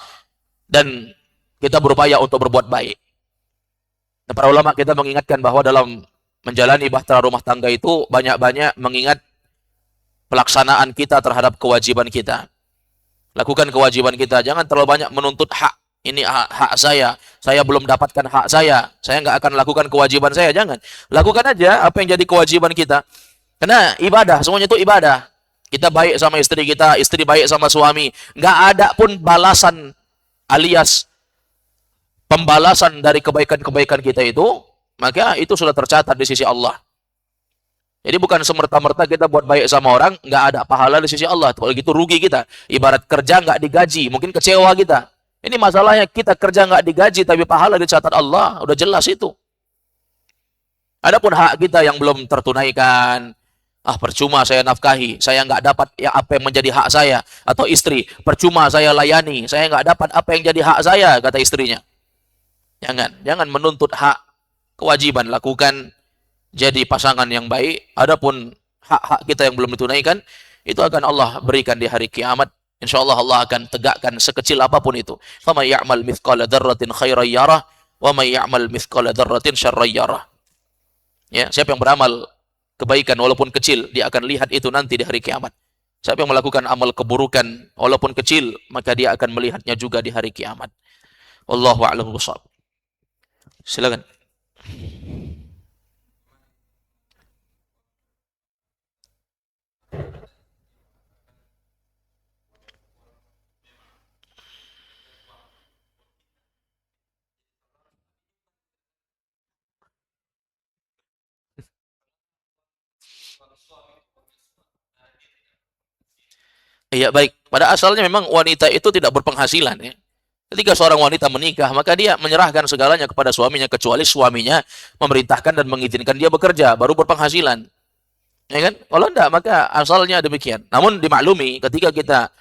Dan kita berupaya untuk berbuat baik. Dan para ulama kita mengingatkan bahwa dalam menjalani bahtera rumah tangga itu banyak-banyak mengingat pelaksanaan kita terhadap kewajiban kita. Lakukan kewajiban kita, jangan terlalu banyak menuntut hak. Ini hak saya belum dapatkan hak saya nggak akan lakukan kewajiban saya, jangan. Lakukan aja apa yang jadi kewajiban kita. Karena ibadah, semuanya itu ibadah. Kita baik sama istri kita, istri baik sama suami. Nggak ada pun balasan alias pembalasan dari kebaikan-kebaikan kita itu, maka itu sudah tercatat di sisi Allah. Jadi bukan semerta-merta kita buat baik sama orang, nggak ada pahala di sisi Allah. Kalau gitu rugi kita. Ibarat kerja nggak digaji, mungkin kecewa kita. Ini masalahnya kita kerja nggak digaji, tapi pahala dicatat Allah. Udah jelas itu. Adapun hak kita yang belum tertunaikan, percuma saya nafkahi, saya nggak dapat ya apa yang menjadi hak saya. Atau istri, percuma saya layani, saya nggak dapat apa yang jadi hak saya, kata istrinya. Jangan menuntut hak, kewajiban lakukan, jadi pasangan yang baik. Adapun hak-hak kita yang belum ditunaikan, itu akan Allah berikan di hari kiamat. InsyaAllah Allah akan tegakkan sekecil apapun itu. فَمَنْ يَعْمَلْ مِثْقَالَ ذَرَّةٍ خَيْرًا يَرَهُ وَمَنْ يَعْمَلْ مِثْقَالَ ذَرَّةٍ شَرًّا يَرَهُ. Ya, siapa yang beramal kebaikan walaupun kecil, dia akan lihat itu nanti di hari kiamat. Siapa yang melakukan amal keburukan walaupun kecil, maka dia akan melihatnya juga di hari kiamat. Wallahu a'lam bishawab. Silakan. Iya, baik. Pada asalnya memang wanita itu tidak berpenghasilan ya. Ketika seorang wanita menikah, maka dia menyerahkan segalanya kepada suaminya kecuali suaminya memerintahkan dan mengizinkan dia bekerja, baru berpenghasilan. Ya kan? Kalau tidak, maka asalnya demikian. Namun dimaklumi ketika kita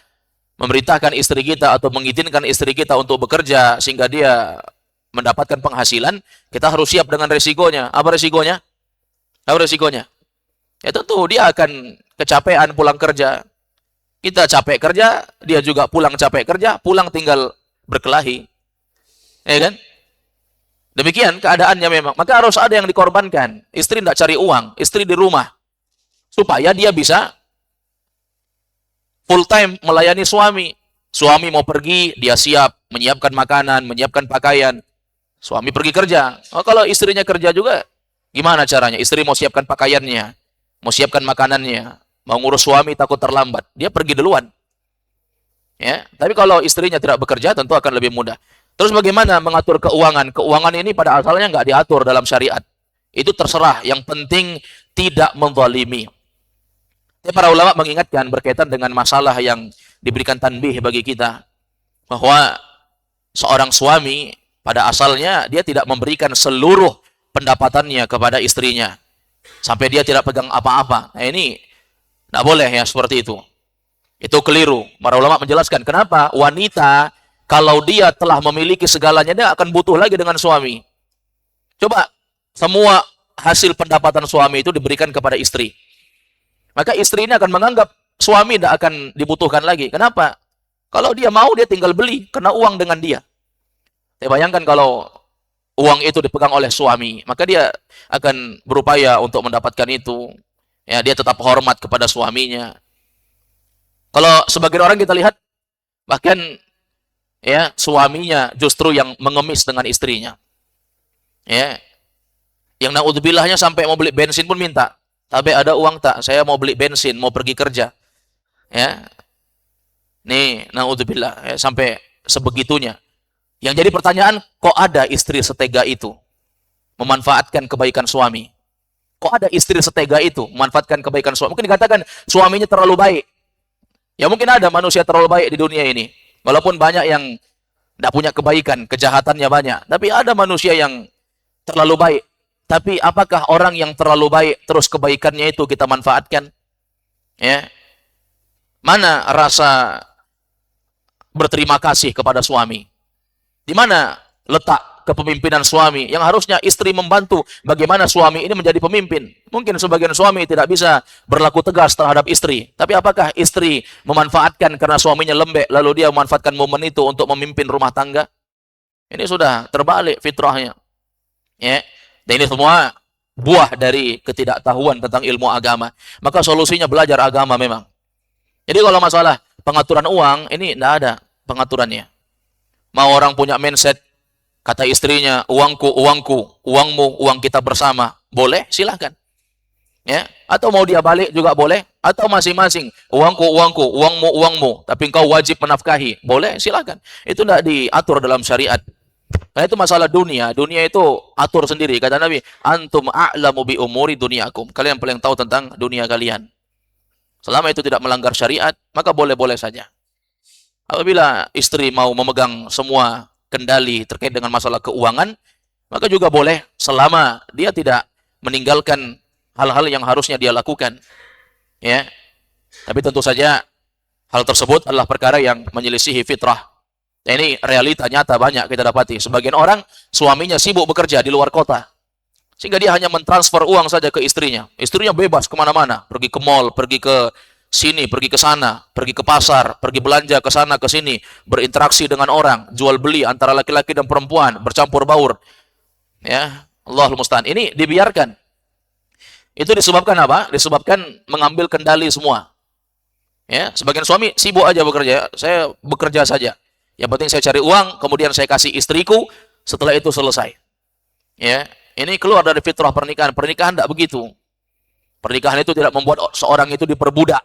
memerintahkan istri kita atau mengizinkan istri kita untuk bekerja sehingga dia mendapatkan penghasilan, kita harus siap dengan resikonya. Apa resikonya? Apa resikonya? Ya tentu dia akan kecapean pulang kerja. Kita capek kerja, dia juga pulang capek kerja, pulang tinggal berkelahi. Ya kan? Demikian keadaannya memang. Maka harus ada yang dikorbankan. Istri tidak cari uang, istri di rumah. Supaya dia bisa full time melayani suami. Suami mau pergi, dia siap menyiapkan makanan, menyiapkan pakaian. Suami pergi kerja. Oh, kalau istrinya kerja juga, gimana caranya? Istri mau siapkan pakaiannya, mau siapkan makanannya, mau ngurus suami takut terlambat. Dia pergi duluan. Ya, tapi kalau istrinya tidak bekerja tentu akan lebih mudah. Terus bagaimana mengatur keuangan? Keuangan ini pada asalnya nggak diatur dalam syariat. Itu terserah. Yang penting tidak menzalimi. Para ulama mengingatkan berkaitan dengan masalah yang diberikan tanbih bagi kita, bahwa seorang suami pada asalnya dia tidak memberikan seluruh pendapatannya kepada istrinya sampai dia tidak pegang apa-apa. Nah, ini tidak boleh ya seperti itu. Itu keliru. Para ulama menjelaskan kenapa wanita kalau dia telah memiliki segalanya dia akan butuh lagi dengan suami. Coba semua hasil pendapatan suami itu diberikan kepada istri. Maka istri ini akan menganggap suami tidak akan dibutuhkan lagi. Kenapa? Kalau dia mau, dia tinggal beli. Kena uang dengan dia. Saya bayangkan kalau uang itu dipegang oleh suami, maka dia akan berupaya untuk mendapatkan itu. Ya, dia tetap hormat kepada suaminya. Kalau sebagian orang kita lihat, bahkan ya suaminya justru yang mengemis dengan istrinya. Ya, yang naudzubillah sampai mau beli bensin pun minta. Tapi ada uang tak? Saya mau beli bensin, mau pergi kerja. Ya. Nih, naudzubillah, ya, sampai sebegitunya. Yang jadi pertanyaan, kok ada istri setega itu memanfaatkan kebaikan suami? Kok ada istri setega itu memanfaatkan kebaikan suami? Mungkin dikatakan suaminya terlalu baik. Ya mungkin ada manusia terlalu baik di dunia ini. Walaupun banyak yang tidak punya kebaikan, kejahatannya banyak. Tapi ada manusia yang terlalu baik. Tapi apakah orang yang terlalu baik terus kebaikannya itu kita manfaatkan? Ya. Mana rasa berterima kasih kepada suami? Di mana letak kepemimpinan suami yang harusnya istri membantu bagaimana suami ini menjadi pemimpin? Mungkin sebagian suami tidak bisa berlaku tegas terhadap istri, tapi apakah istri memanfaatkan karena suaminya lembek lalu dia memanfaatkan momen itu untuk memimpin rumah tangga? Ini sudah terbalik fitrahnya. Ya. Dan ini semua buah dari ketidaktahuan tentang ilmu agama. Maka solusinya belajar agama memang. Jadi kalau masalah pengaturan uang, ini tidak ada pengaturannya. Mau orang punya mindset, kata istrinya, uangku, uangku, uangmu, uang kita bersama. Boleh, silahkan. Ya. Atau mau dia balik juga boleh. Atau masing-masing, uangku, uangku, uangmu, uangmu. Tapi engkau wajib menafkahi. Boleh, silahkan. Itu tidak diatur dalam syariat. Nah itu masalah dunia. Dunia itu atur sendiri. Kata Nabi, antum a'lamu bi umuri dunyakum. Kalian paling tahu tentang dunia kalian. Selama itu tidak melanggar syariat, maka boleh-boleh saja. Apabila istri mau memegang semua kendali terkait dengan masalah keuangan, maka juga boleh selama dia tidak meninggalkan hal-hal yang harusnya dia lakukan. Ya. Tapi tentu saja hal tersebut adalah perkara yang menyelisihi fitrah. Ini realita nyata banyak kita dapati. Sebagian orang suaminya sibuk bekerja di luar kota. Sehingga dia hanya mentransfer uang saja ke istrinya. Istrinya bebas kemana-mana. Pergi ke mall, pergi ke sini, pergi ke sana, pergi ke pasar, pergi belanja ke sana, ke sini. Berinteraksi dengan orang. Jual beli antara laki-laki dan perempuan. Bercampur baur. Ya, Allahul Musta'an. Ini dibiarkan. Itu disebabkan apa? Disebabkan mengambil kendali semua. Ya, sebagian suami sibuk aja bekerja, saya bekerja saja. Yang penting saya cari uang, kemudian saya kasih istriku, setelah itu selesai. Ya, ini keluar dari fitrah pernikahan. Pernikahan tidak begitu. Pernikahan itu tidak membuat seorang itu diperbudak.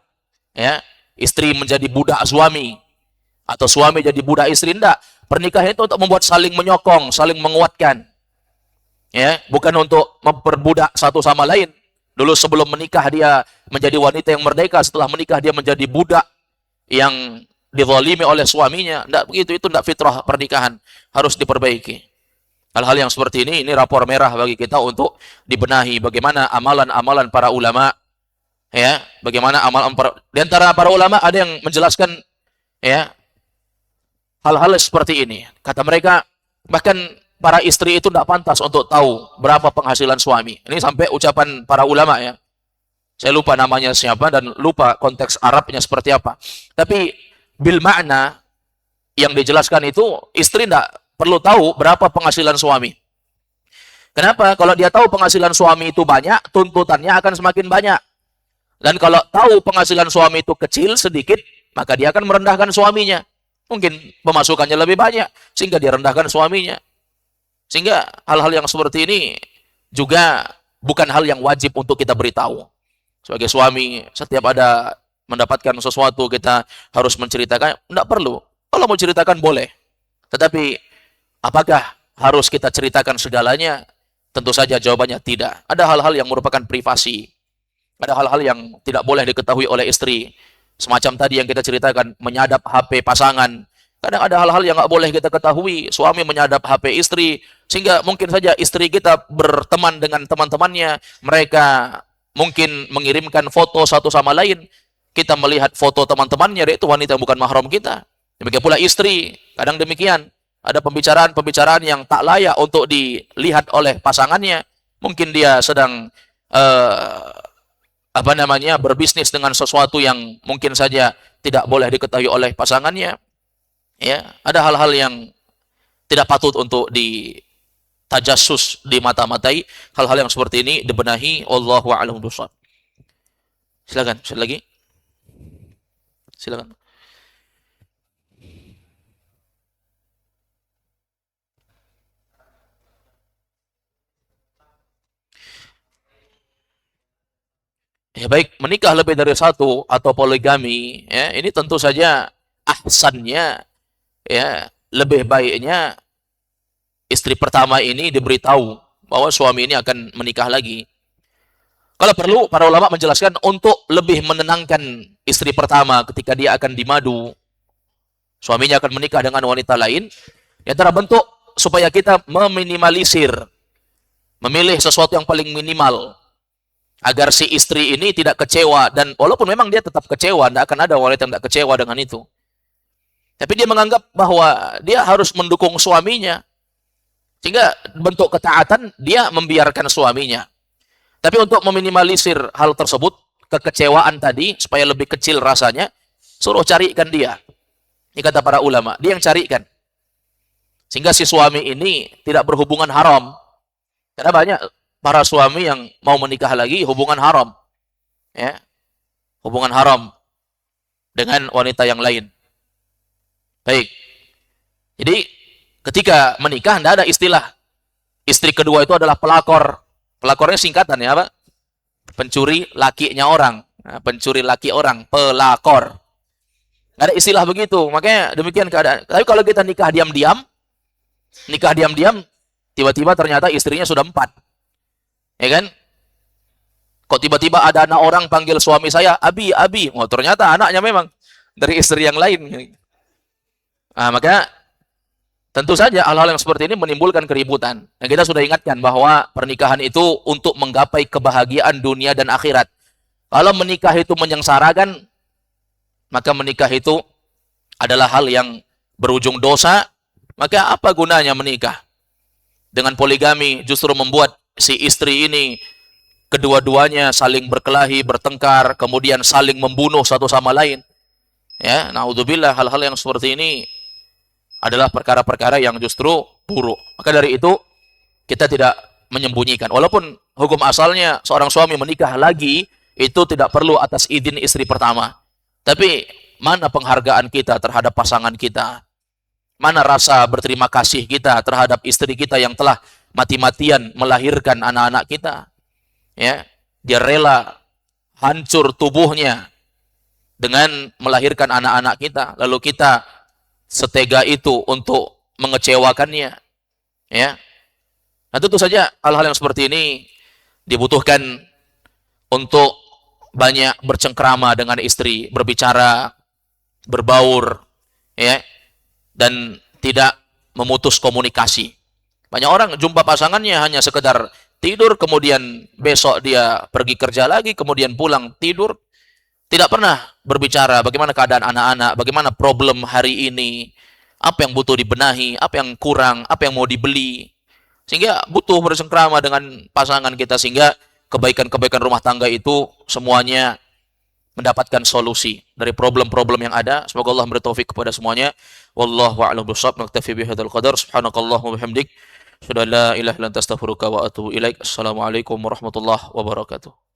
Ya, istri menjadi budak suami atau suami jadi budak istri, tidak. Pernikahan itu untuk membuat saling menyokong, saling menguatkan. Ya, bukan untuk memperbudak satu sama lain. Dulu sebelum menikah dia menjadi wanita yang merdeka, setelah menikah dia menjadi budak yang dizalimi oleh suaminya. Tidak begitu, itu tidak fitrah pernikahan. Harus diperbaiki. Hal-hal yang seperti ini rapor merah bagi kita untuk dibenahi. Bagaimana amalan-amalan para ulama, ya, bagaimana amalan di antara para ulama ada yang menjelaskan, ya, hal-hal seperti ini. Kata mereka, bahkan para istri itu tidak pantas untuk tahu berapa penghasilan suami. Ini sampai ucapan para ulama, ya. Saya lupa namanya siapa dan lupa konteks Arabnya seperti apa. Tapi bil makna yang dijelaskan itu, istri tidak perlu tahu berapa penghasilan suami. Kenapa? Kalau dia tahu penghasilan suami itu banyak, tuntutannya akan semakin banyak. Dan kalau tahu penghasilan suami itu kecil, sedikit, maka dia akan merendahkan suaminya. Mungkin pemasukannya lebih banyak, sehingga dia rendahkan suaminya. Sehingga hal-hal yang seperti ini juga bukan hal yang wajib untuk kita beritahu. Sebagai suami, setiap ada mendapatkan sesuatu, kita harus menceritakan. Tidak perlu. Kalau mau ceritakan, boleh. Tetapi, apakah harus kita ceritakan segalanya? Tentu saja jawabannya tidak. Ada hal-hal yang merupakan privasi. Ada hal-hal yang tidak boleh diketahui oleh istri. Semacam tadi yang kita ceritakan, menyadap HP pasangan. Kadang ada hal-hal yang nggak boleh kita ketahui. Suami menyadap HP istri, sehingga mungkin saja istri kita berteman dengan teman-temannya. Mereka mungkin mengirimkan foto satu sama lain. Kita melihat foto teman-temannya, yaitu wanita bukan mahram kita. Demikian pula istri, kadang demikian. Ada pembicaraan-pembicaraan yang tak layak untuk dilihat oleh pasangannya. Mungkin dia sedang berbisnis dengan sesuatu yang mungkin saja tidak boleh diketahui oleh pasangannya. Ya, ada hal-hal yang tidak patut untuk ditajassus, dimata-matai. Hal-hal yang seperti ini dibenahi. Wallahu a'lam bishawab. Silakan, lagi. Silakan. Ya baik, menikah lebih dari satu atau poligami, ya, ini tentu saja ahsannya, ya, lebih baiknya istri pertama ini diberitahu bahwa suami ini akan menikah lagi. Kalau perlu, para ulama menjelaskan untuk lebih menenangkan istri pertama ketika dia akan dimadu, suaminya akan menikah dengan wanita lain. Di antara bentuk supaya kita meminimalisir, memilih sesuatu yang paling minimal, agar si istri ini tidak kecewa. Dan walaupun memang dia tetap kecewa, tidak akan ada wanita yang tidak kecewa dengan itu. Tapi dia menganggap bahwa dia harus mendukung suaminya. Sehingga bentuk ketaatan, dia membiarkan suaminya. Tapi untuk meminimalisir hal tersebut, kekecewaan tadi, supaya lebih kecil rasanya, suruh carikan dia. Ini kata para ulama, dia yang carikan. Sehingga si suami ini tidak berhubungan haram. Karena banyak para suami yang mau menikah lagi hubungan haram, ya, hubungan haram dengan wanita yang lain. Baik, jadi ketika menikah tidak ada istilah istri kedua itu adalah pelakor. Pelakornya singkatan, ya, Pak? Pencuri lakinya orang, nah, pencuri laki orang, pelakor. Nggak ada istilah begitu. Makanya demikian keadaan. Tapi kalau kita nikah diam-diam, tiba-tiba ternyata istrinya sudah 4. Ya kan? Kok tiba-tiba ada anak orang panggil suami saya, Abi. Oh, ternyata anaknya memang dari istri yang lain. Nah, maka tentu saja hal-hal yang seperti ini menimbulkan keributan. Dan kita sudah ingatkan bahwa pernikahan itu untuk menggapai kebahagiaan dunia dan akhirat. Kalau menikah itu menyengsarakan, maka menikah itu adalah hal yang berujung dosa. Maka apa gunanya menikah? Dengan poligami justru membuat si istri ini kedua-duanya saling berkelahi, bertengkar, kemudian saling membunuh satu sama lain. Ya, naudzubillah, hal-hal yang seperti ini adalah perkara-perkara yang justru buruk. Maka dari itu kita tidak menyembunyikan. Walaupun hukum asalnya seorang suami menikah lagi itu tidak perlu atas izin istri pertama. Tapi mana penghargaan kita terhadap pasangan kita? Mana rasa berterima kasih kita terhadap istri kita yang telah mati-matian melahirkan anak-anak kita? Ya, dia rela hancur tubuhnya dengan melahirkan anak-anak kita, lalu kita setega itu untuk mengecewakannya. Ya, nah tentu saja hal-hal yang seperti ini dibutuhkan untuk banyak bercengkrama dengan istri, berbicara, berbaur, ya, dan tidak memutus komunikasi. Banyak orang jumpa pasangannya hanya sekedar tidur, kemudian besok dia pergi kerja lagi, kemudian pulang tidur. Tidak pernah berbicara bagaimana keadaan anak-anak, bagaimana problem hari ini, apa yang butuh dibenahi, apa yang kurang, apa yang mau dibeli. Sehingga butuh bersengkrama dengan pasangan kita, sehingga kebaikan-kebaikan rumah tangga itu semuanya mendapatkan solusi dari problem-problem yang ada. Semoga Allah memberi taufik kepada semuanya. Wallahu a'lam bishawab. Naktafi bihadzal qadar. Subhanakallahumma wa bihamdik. Asyhadu an la ilaha illa anta astaghfiruka wa atubu ilaik. Assalamualaikum warahmatullahi wabarakatuh.